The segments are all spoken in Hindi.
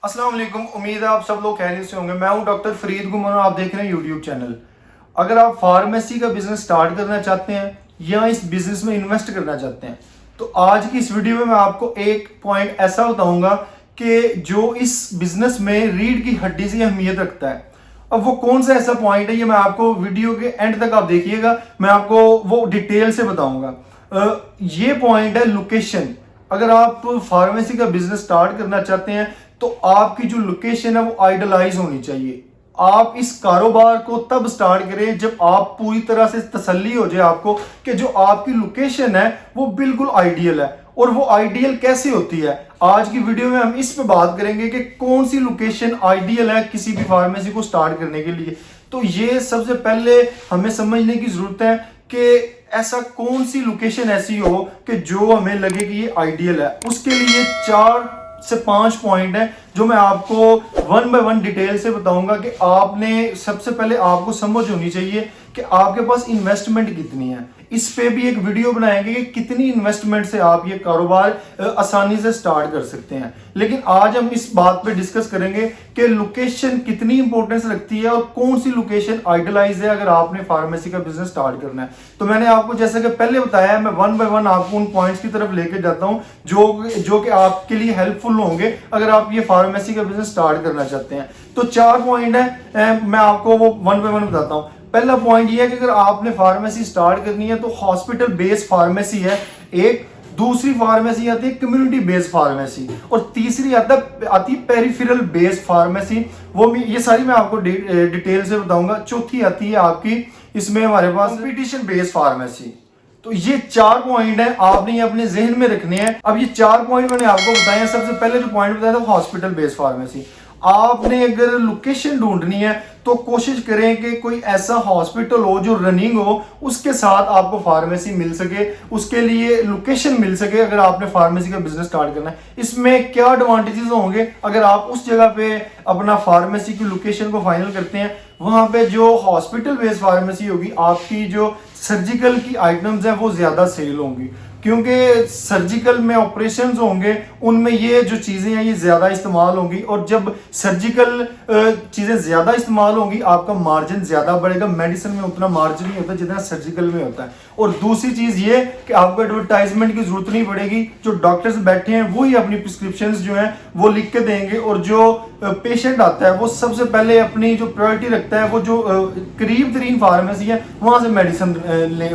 अस्सलाम वालेकुम। उम्मीद है आप सब लोग खैरियत से होंगे। मैं हूं डॉक्टर फरीद गुमन और आप देख रहे हैं यूट्यूब चैनल। अगर आप फार्मेसी का बिजनेस स्टार्ट करना चाहते हैं या इस बिजनेस में इन्वेस्ट करना चाहते हैं तो आज की इस वीडियो में मैं आपको एक पॉइंट ऐसा बताऊंगा कि जो इस बिजनेस में रीढ़ की हड्डी से अहमियत रखता है। अब वो कौन सा ऐसा पॉइंट है ये मैं आपको वीडियो के एंड तक आप देखिएगा, मैं आपको वो डिटेल से बताऊंगा। ये पॉइंट है लोकेशन। अगर आप फार्मेसी का बिजनेस स्टार्ट करना चाहते हैं तो आपकी जो लोकेशन है वो आइडलाइज होनी चाहिए। आप इस कारोबार को तब स्टार्ट करें जब आप पूरी तरह से तसल्ली हो जाए आपको कि जो आपकी लोकेशन है वो बिल्कुल आइडियल है। और वो आइडियल कैसे होती है, आज की वीडियो में हम इस पे बात करेंगे कि कौन सी लोकेशन आइडियल है किसी भी फार्मेसी को स्टार्ट करने के लिए। तो ये सबसे पहले हमें समझने की जरूरत है कि ऐसा कौन सी लोकेशन ऐसी हो कि जो हमें लगे कि ये आइडियल है। उसके लिए 4 से 5 पॉइंट है जो मैं आपको वन बाय वन डिटेल से बताऊंगा कि आपने सबसे पहले आपको समझ होनी चाहिए कि आपके पास इन्वेस्टमेंट कितनी है। इस पे भी एक वीडियो बनाएंगे कि कितनी इन्वेस्टमेंट से आप ये कारोबार आसानी से स्टार्ट कर सकते हैं। लेकिन आज हम इस बात पे डिस्कस करेंगे कि लोकेशन कितनी इंपॉर्टेंस रखती है और कौन सी लोकेशन आइडलाइज है अगर आपने फार्मेसी का बिजनेस स्टार्ट करना है। तो मैंने आपको जैसा कि पहले बताया, मैं वन बाय वन आपको उन पॉइंट्स की तरफ लेके जाता हूं जो कि आपके लिए हेल्पफुल होंगे अगर आप ये फार्मेसी का बिजनेस स्टार्ट करना चाहते हैं। तो 4 पॉइंट है, मैं आपको वो वन बाय वन बताता हूं। पहला पॉइंट ये है कि अगर आपने फार्मेसी स्टार्ट करनी है तो हॉस्पिटल बेस्ड फार्मेसी है एक, दूसरी फार्मेसी आती है कम्युनिटी बेस्ड फार्मेसी, और तीसरी आती है पेरिफेरल बेस्ड फार्मेसी। वो भी ये सारी मैं आपको डिटेल से बताऊंगा। चौथी आती है आपकी इसमें हमारे पास कंपटीशन बेस्ड फार्मेसी। तो ये 4 पॉइंट है, आपने ये अपने जहन में रखने हैं। अब ये 4 पॉइंट मैंने आपको बताए हैं। सबसे पहले जो पॉइंट बताया था हॉस्पिटल बेस्ड फार्मेसी। आपने अगर लोकेशन ढूंढनी है तो कोशिश करें कि कोई ऐसा हॉस्पिटल हो जो रनिंग हो, उसके साथ आपको फार्मेसी मिल सके, उसके लिए लोकेशन मिल सके अगर आपने फार्मेसी का बिजनेस स्टार्ट करना है। इसमें क्या एडवांटेजेस होंगे अगर आप उस जगह पे अपना फार्मेसी की लोकेशन को फाइनल करते हैं। वहां पे जो हॉस्पिटल बेस्ड फार्मेसी होगी, आपकी जो सर्जिकल की आइटम्स हैं वो ज्यादा सेल होंगी, क्योंकि सर्जिकल में ऑपरेशंस होंगे, उनमें ये जो चीज़ें हैं ये ज़्यादा इस्तेमाल होंगी। और जब सर्जिकल चीज़ें ज़्यादा इस्तेमाल होंगी आपका मार्जिन ज़्यादा बढ़ेगा। मेडिसिन में उतना मार्जिन नहीं होता जितना सर्जिकल में होता है। और दूसरी चीज़ ये कि आपको एडवर्टाइजमेंट की जरूरत नहीं पड़ेगी। जो डॉक्टर्स बैठे हैं वही अपनी प्रिस्क्रिप्शन जो हैं वो लिख के देंगे, और जो पेशेंट आता है वो सबसे पहले अपनी जो प्रायोरिटी रखता है वो जो करीब तरीन फार्मेसी है वहाँ से मेडिसिन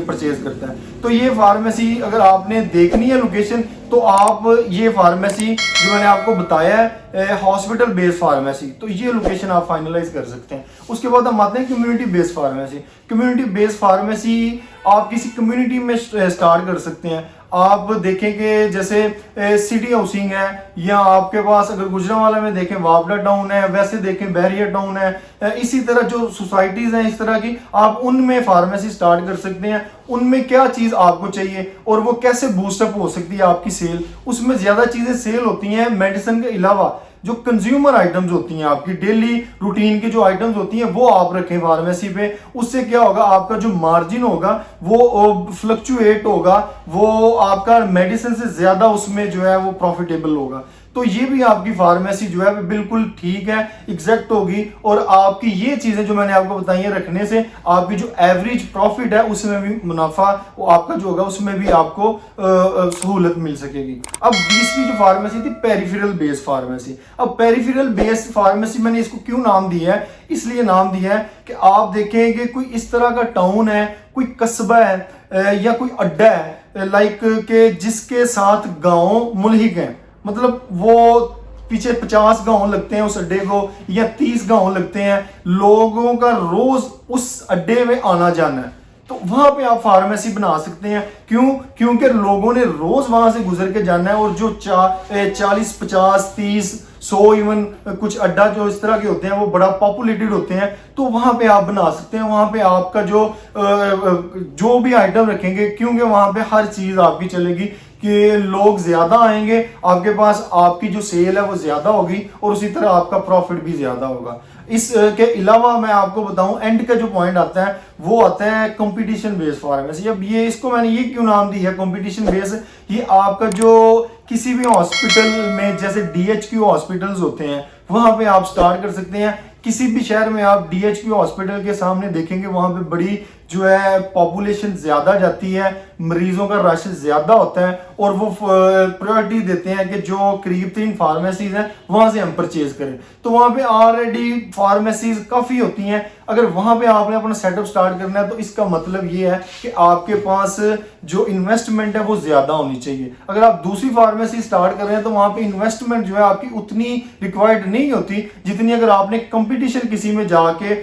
परचेज करता है। तो ये फार्मेसी अगर आपने देखनी है लोकेशन तो आप ये फार्मेसी जो मैंने आपको बताया है हॉस्पिटल बेस्ड फार्मेसी, तो ये लोकेशन आप फाइनलाइज कर सकते हैं। उसके बाद हम आते हैं community based pharmacy. Community based pharmacy आप किसी कम्युनिटी में स्टार्ट कर सकते हैं। आप देखें कि जैसे सिटी हाउसिंग है, या आपके पास अगर गुजरांवाला में देखें वावड़ा टाउन है, वैसे देखें बैरियर टाउन है, इसी तरह जो सोसाइटीज हैं इस तरह की आप उनमें फार्मेसी स्टार्ट कर सकते हैं। उनमें क्या चीज आपको चाहिए और वो कैसे बूस्टअप हो सकती है आपकी सेल। उसमें ज्यादा चीजें सेल होती हैं मेडिसिन के अलावा। जो कंज्यूमर आइटम्स होती हैं आपकी डेली रूटीन की जो आइटम्स होती हैं वो आप रखें फार्मेसी पे। उससे क्या होगा, आपका जो मार्जिन होगा वो फ्लक्चुएट होगा, वो आपका मेडिसिन से ज्यादा उसमें जो है वो प्रॉफिटेबल होगा। तो ये भी आपकी फार्मेसी जो है बिल्कुल ठीक है, एग्जैक्ट होगी। और आपकी ये चीजें जो मैंने आपको बताई है रखने से आपकी जो एवरेज प्रॉफिट है उसमें भी मुनाफा वो आपका जो होगा उसमें भी आपको सहूलत मिल सकेगी। अब दूसरी जो फार्मेसी थी पेरिफेरल बेस्ड फार्मेसी। अब पेरिफेरल बेस्ड फार्मेसी मैंने इसको क्यों नाम दिया है, इसलिए नाम दिया है कि आप देखें कि कोई इस तरह का टाउन है, कोई कस्बा है या कोई अड्डा है लाइक के जिसके साथ गांव मुल्हिक हैं, मतलब वो पीछे 50 गांव लगते हैं उस अड्डे को या 30 गांव लगते हैं, लोगों का रोज उस अड्डे में आना जाना है। तो वहां पे आप फार्मेसी बना सकते हैं। क्यों? क्योंकि लोगों ने रोज वहां से गुजर के जाना है। और जो 40, 50, 30, 100 इवन कुछ अड्डा जो इस तरह के होते हैं वो बड़ा पॉपुलेटेड होते हैं, तो वहां पे आप बना सकते हैं। वहां पे आपका जो भी आइटम रखेंगे, क्योंकि वहां पे हर चीज आपकी चलेगी कि लोग ज्यादा आएंगे आपके पास, आपकी जो सेल है वो ज्यादा होगी और उसी तरह आपका प्रॉफिट भी ज्यादा होगा। इसके अलावा मैं आपको बताऊं, एंड का जो पॉइंट आता है वो आता है कंपटीशन बेस्ड फार्मेसी। अब ये इसको मैंने ये क्यों नाम दिया कंपटीशन बेस्ड, ये आपका जो किसी भी हॉस्पिटल में जैसे डीएचक्यू हॉस्पिटल्स होते हैं वहां पे आप स्टार्ट कर सकते हैं। किसी भी शहर में आप डीएचक्यू हॉस्पिटल के सामने देखेंगे वहां पे बड़ी जो है पॉपुलेशन ज्यादा जाती है, मरीजों का रश ज्यादा होता है और वो प्रायोरिटी देते हैं कि जो करीब 3 फार्मेसीज हैं वहां से हम परचेज करें। तो वहां पे ऑलरेडी फार्मेसीज काफी होती हैं। अगर वहां पे आपने अपना सेटअप स्टार्ट करना है तो इसका मतलब ये है कि आपके पास जो इन्वेस्टमेंट है वो ज्यादा होनी चाहिए। अगर आप दूसरी फार्मेसी स्टार्ट कर रहे हैं तो वहां पे इन्वेस्टमेंट जो है आपकी उतनी रिक्वायर्ड नहीं होती जितनी अगर आपने कंपटीशन किसी में जाके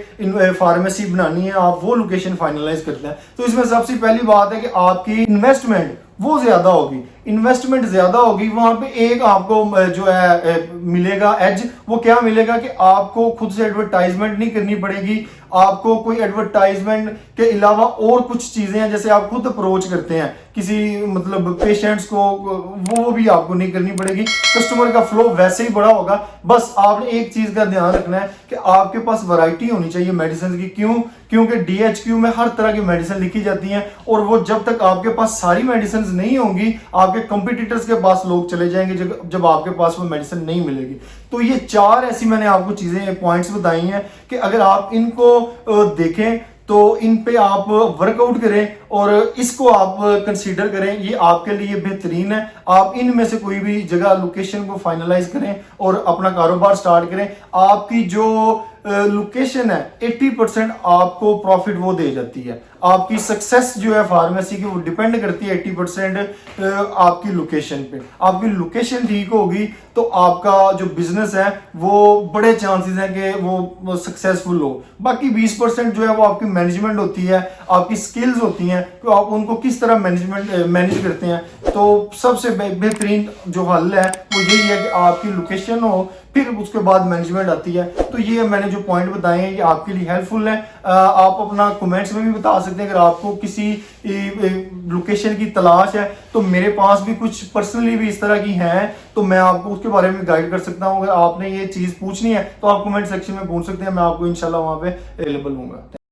फार्मेसी बनानी है, आप वो लोकेशन फाइनलाइज करते हैं। तो इसमें सबसे पहली बात है कि आपकी इन्वेस्टमेंट वो ज्यादा होगी। इन्वेस्टमेंट ज्यादा होगी वहां पे एक आपको जो है मिलेगा एज, वो क्या मिलेगा कि आपको खुद से एडवर्टाइजमेंट नहीं करनी पड़ेगी। आपको कोई एडवर्टाइजमेंट के अलावा और कुछ चीजें हैं जैसे आप खुद अप्रोच करते हैं किसी मतलब पेशेंट्स को, वो भी आपको नहीं करनी पड़ेगी। कस्टमर का फ्लो वैसे ही बड़ा होगा। बस आपने एक चीज का ध्यान रखना है कि आपके पास वैरायटी होनी चाहिए मेडिसिन की। क्यों? क्योंकि डीएचक्यू में हर तरह की मेडिसिन लिखी जाती हैं और वो जब तक आपके पास सारी मेडिसिन नहीं होंगी आपके कंपटीटर्स के पास लोग चले जाएंगे जब आपके पास वो मेडिसिन नहीं मिलेगी। तो ये 4 ऐसी मैंने आपको चीजें पॉइंट्स बताई हैं कि अगर आप इनको देखें तो इन पे आप वर्कआउट करें और इसको आप कंसीडर करें, ये आपके लिए बेहतरीन है। आप इनमें से कोई भी जगह लोकेशन को फाइनलाइज करें और अपना कारोबार स्टार्ट करें। आपकी जो लोकेशन है 80% आपको प्रॉफिट वो दे जाती है। आपकी सक्सेस जो है फार्मेसी की वो डिपेंड करती है 80% आपकी लोकेशन पे। आपकी लोकेशन ठीक होगी तो आपका जो बिजनेस है वो बड़े चांसेस हैं कि वो सक्सेसफुल हो। बाकी 20% जो है वो आपकी मैनेजमेंट होती है, आपकी स्किल्स होती हैं तो आप उनको किस तरह मैनेज करते हैं। तो सबसे बेहतरीन जो हल है वो यही है कि आपकी लोकेशन हो, फिर उसके बाद मैनेजमेंट आती है। तो ये मैंने जो पॉइंट बताए हैं ये आपके लिए हेल्पफुल है। आप अपना कमेंट्स में भी बता सकते हैं अगर आपको किसी लोकेशन की तलाश है। तो मेरे पास भी कुछ पर्सनली भी इस तरह की हैं तो मैं आपको उसके बारे में गाइड कर सकता हूँ। अगर आपने ये चीज़ पूछनी है तो आप कमेंट सेक्शन में पूछ सकते हैं, मैं आपको इंशाल्लाह वहाँ पे अवेलेबल हूँ।